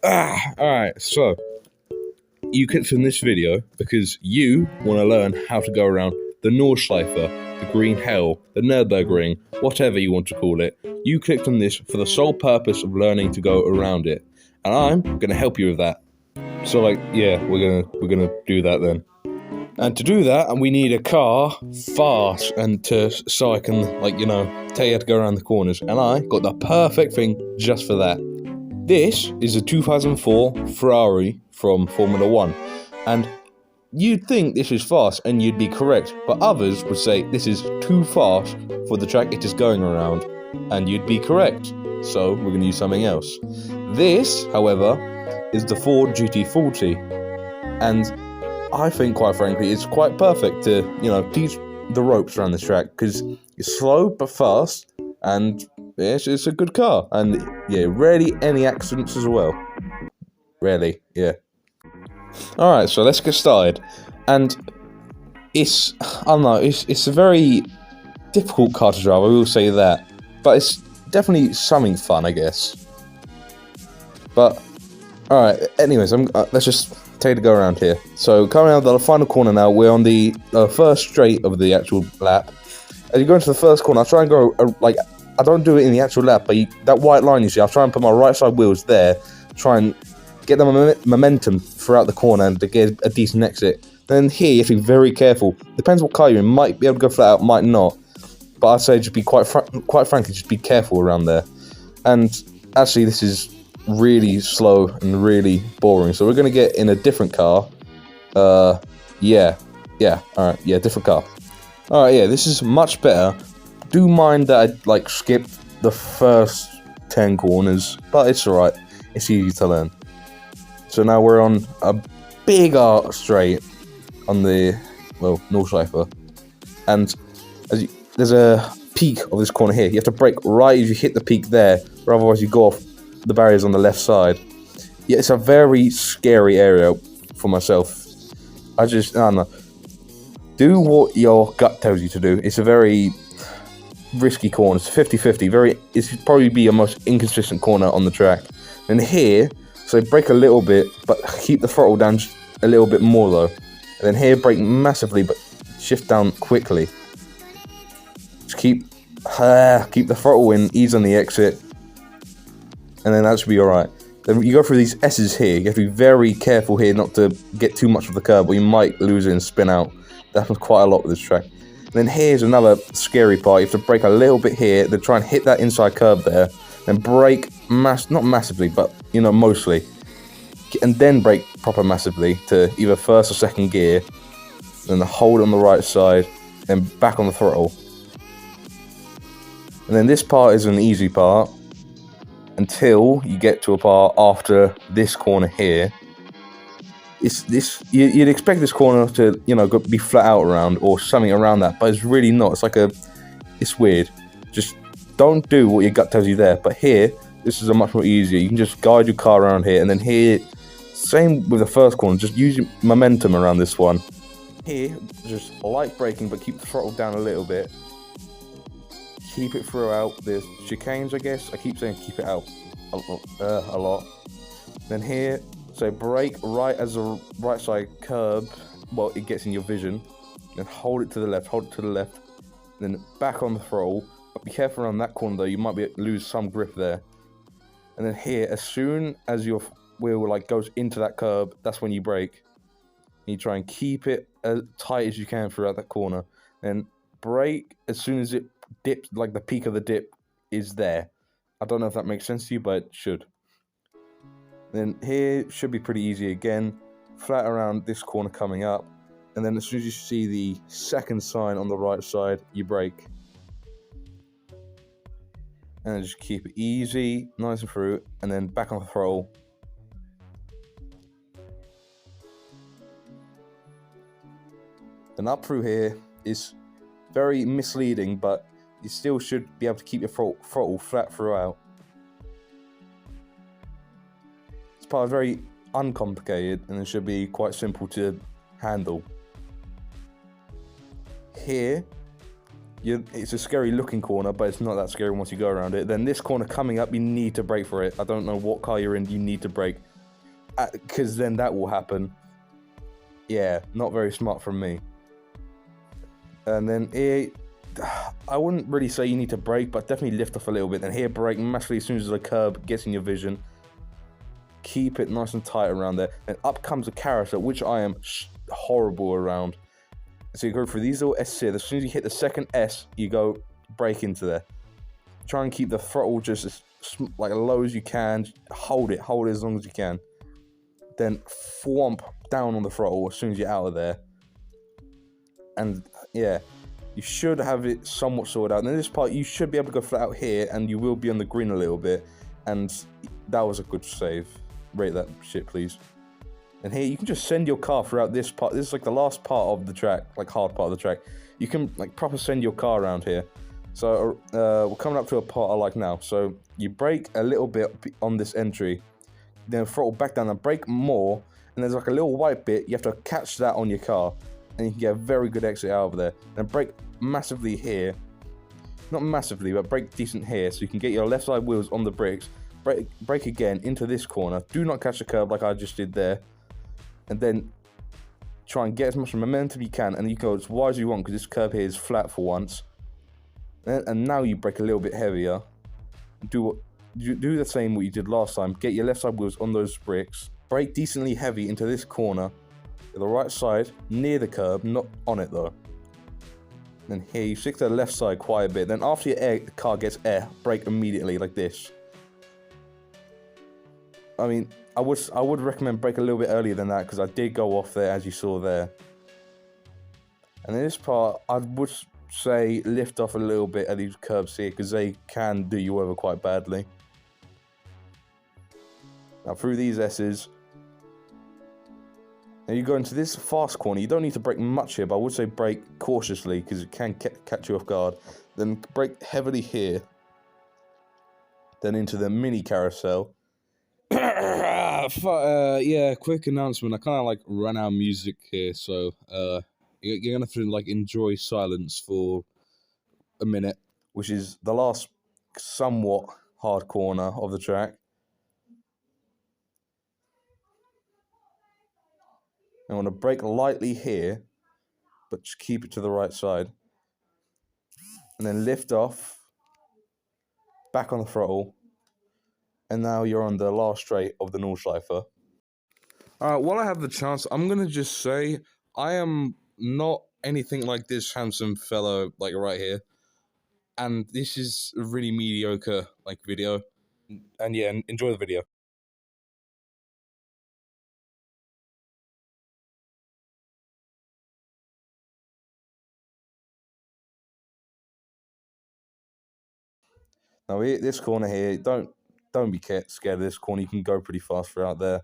Alright, so you clicked on this video because you want to learn how to go around the Nordschleife, the Green Hell, the Nürburgring, whatever you want to call it. You clicked on this for the sole purpose of learning to go around it, and I'm gonna help you with that. So, yeah, we're gonna do that then. And to do that, we need a car fast, and so I can tell you how to go around the corners. And I got the perfect thing just for that. This is a 2004 Ferrari from Formula 1, and you'd think this is fast, and you'd be correct, but others would say this is too fast for the track it is going around, and you'd be correct, so we're going to use something else. This, however, is the Ford GT40, and I think, quite frankly, it's quite perfect to, teach the ropes around this track, because it's slow but fast, and it's a good car, and yeah, rarely any accidents as well. Rarely, yeah. Alright, so let's get started. And it's a very difficult car to drive, I will say that. But it's definitely something fun, I guess. But, alright, anyways, let's just take a go around here. So, coming out of the final corner now, we're on the first straight of the actual lap. As you go into the first corner, I'll try and go, I don't do it in the actual lap, but that white line you see, I'll try and put my right side wheels there, try and get the momentum throughout the corner and to get a decent exit. Then here, you have to be very careful. Depends what car you're in. Might be able to go flat out, might not. But I'd say just be quite frankly, just be careful around there. And actually, this is really slow and really boring. So we're going to get in a different car. Alright, different car. Alright, yeah, this is much better. Do mind that I, skipped the first 10 corners, but it's alright. It's easy to learn. So now we're on a big arc straight on the, Nordschleife. And there's a peak of this corner here. You have to brake right as you hit the peak there, or otherwise you go off the barriers on the left side. Yeah, it's a very scary area for myself. I don't know. Do what your gut tells you to do. It's a very risky corner. It's 50-50. It's probably be your most inconsistent corner on the track. And here, so brake a little bit, but keep the throttle down just a little bit more though. And then here, brake massively, but shift down quickly. Just keep the throttle in, ease on the exit, and then that should be alright. Then you go through these S's here. You have to be very careful here not to get too much of the curb, or you might lose it and spin out. That happens quite a lot with this track. And then here's another scary part. You have to brake a little bit here, then try and hit that inside curb there, then brake not massively, but mostly, and then brake proper massively to either first or second gear, then hold on the right side, then back on the throttle. And then this part is an easy part until you get to a part after this corner here. You'd expect this corner to be flat out around or something around that, but it's really not. It's weird. Just don't do what your gut tells you there. But here, this is a much more easier. You can just guide your car around here, and then here, same with the first corner, just use your momentum around this one. Here, just light braking, but keep the throttle down a little bit. Keep it throughout. There's chicanes, I guess. I keep saying keep it out a lot. Then here, so brake right as the right side curb, it gets in your vision. Then hold it to the left, then back on the throttle. But be careful around that corner though, you might lose some grip there. And then here, as soon as your wheel goes into that curb, that's when you brake. And you try and keep it as tight as you can throughout that corner. Then brake as soon as it dips, the peak of the dip is there. I don't know if that makes sense to you, but it should. Then here should be pretty easy again. Flat around this corner coming up. And then as soon as you see the second sign on the right side, you brake. And then just keep it easy, nice and through, and then back on the throttle. Then up through here is very misleading, but you still should be able to keep your throttle flat throughout. This part is very uncomplicated, and it should be quite simple to handle. Here, It's a scary looking corner, but it's not that scary once you go around it. Then this corner coming up, you need to brake for it. I don't know what car you're in, you need to brake. Because then that will happen. Yeah, not very smart from me. And then here, I wouldn't really say you need to brake, but definitely lift off a little bit. Then here, brake massively as soon as the curb gets in your vision. Keep it nice and tight around there. And up comes a carousel, which I am horrible around. So you go through these little S's here. As soon as you hit the second S, you go brake into there. Try and keep the throttle just as like low as you can. Hold it as long as you can. Then thwomp down on the throttle as soon as you're out of there. And yeah, you should have it somewhat sorted out. And in this part, you should be able to go flat out here, and you will be on the green a little bit. And that was a good save. Rate that shit, please. And here, you can just send your car throughout this part. This is like the last part of the track, like hard part of the track. You can like proper send your car around here. So we're coming up to a part I like now. So you brake a little bit on this entry, then throttle back down and brake more. And there's like a little white bit. You have to catch that on your car, and you can get a very good exit out of there. And brake massively here. Not massively, but brake decent here, so you can get your left side wheels on the brakes. Brake again into this corner. Do not catch the curb like I just did there. And then try and get as much momentum you can, and you go as wide as you want because this curb here is flat for once. And now you brake a little bit heavier. Do the same what you did last time. Get your left side wheels on those bricks. Brake decently heavy into this corner. To the right side, near the curb, not on it though. Then here you stick to the left side quite a bit. Then after your car gets air, brake immediately like this. I mean, I would recommend brake a little bit earlier than that because I did go off there as you saw there. And in this part, I would say lift off a little bit at these curbs here because they can do you over quite badly. Now through these S's, now you go into this fast corner. You don't need to brake much here, but I would say brake cautiously because it can catch you off guard. Then brake heavily here. Then into the mini carousel. Yeah, quick announcement. I kind of like ran out of music here, so you're gonna have to like enjoy silence for a minute, which is the last somewhat hard corner of the track. I want to brake lightly here, but just keep it to the right side, and then lift off, back on the throttle. And now you're on the last straight of the Nordschleife. While I have the chance, I'm going to just say I am not anything like this handsome fellow, like right here. And this is a really mediocre, like, video. And yeah, enjoy the video. Now, this corner here, don't be scared of this corner. You can go pretty fast throughout there.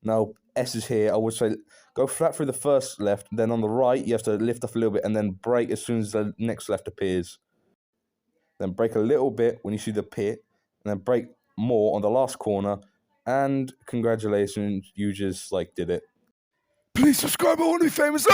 Now, S is here. I would say go flat through the first left. Then on the right, you have to lift off a little bit and then brake as soon as the next left appears. Then brake a little bit when you see the pit. And then brake more on the last corner. And congratulations, you just, like, did it. Please subscribe, I want to be famous.